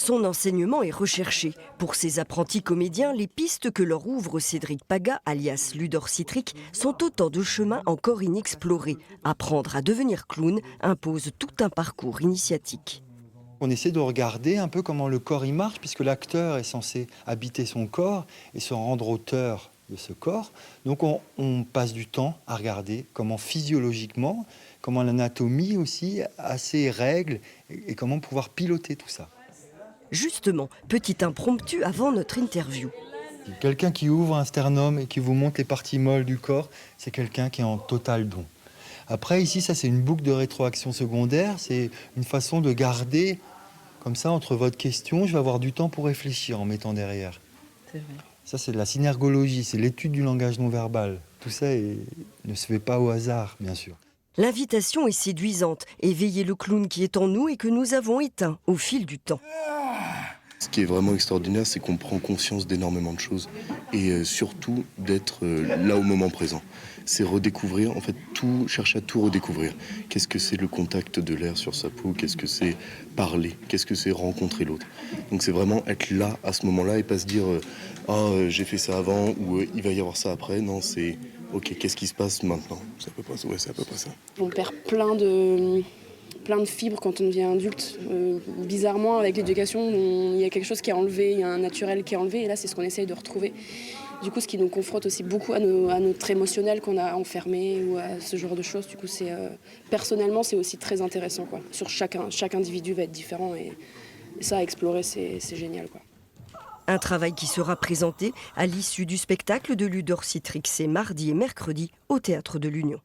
Son enseignement est recherché. Pour ses apprentis comédiens, les pistes que leur ouvre Cédric Paga, alias Ludor Citric, sont autant de chemins encore inexplorés. Apprendre à devenir clown impose tout un parcours initiatique. On essaie de regarder un peu comment le corps y marche, puisque l'acteur est censé habiter son corps et se rendre auteur de ce corps. Donc on passe du temps à regarder comment physiologiquement, comment l'anatomie aussi a ses règles et comment pouvoir piloter tout ça. Justement, petit impromptu avant notre interview. Quelqu'un qui ouvre un sternum et qui vous montre les parties molles du corps, c'est quelqu'un qui est en total don. Après, ici, ça c'est une boucle de rétroaction secondaire, c'est une façon de garder, comme ça, entre votre question, je vais avoir du temps pour réfléchir en mettant derrière. C'est vrai. Ça, c'est de la synergologie, c'est l'étude du langage non verbal. Tout ça ne se fait pas au hasard, bien sûr. L'invitation est séduisante. Éveiller le clown qui est en nous et que nous avons éteint au fil du temps. Ce qui est vraiment extraordinaire, c'est qu'on prend conscience d'énormément de choses et surtout d'être là au moment présent. C'est redécouvrir, en fait, chercher à tout redécouvrir. Qu'est-ce que c'est le contact de l'air sur sa peau? Qu'est-ce que c'est parler? Qu'est-ce que c'est rencontrer l'autre? Donc c'est vraiment être là à ce moment-là et pas se dire j'ai fait ça avant ou il va y avoir ça après. Non, c'est ok, qu'est-ce qui se passe maintenant? C'est à peu près ça. On perd plein de fibres quand on devient adulte. Bizarrement, avec l'éducation, il y a quelque chose qui est enlevé, il y a un naturel qui est enlevé, et là, c'est ce qu'on essaye de retrouver. Du coup, ce qui nous confronte aussi beaucoup à notre émotionnel qu'on a enfermé ou à ce genre de choses. Du coup, personnellement, c'est aussi très intéressant, quoi. Sur chaque individu va être différent, et ça, à explorer, c'est génial, quoi. Un travail qui sera présenté à l'issue du spectacle de Ludor Citric, c'est mardi et mercredi au Théâtre de l'Union.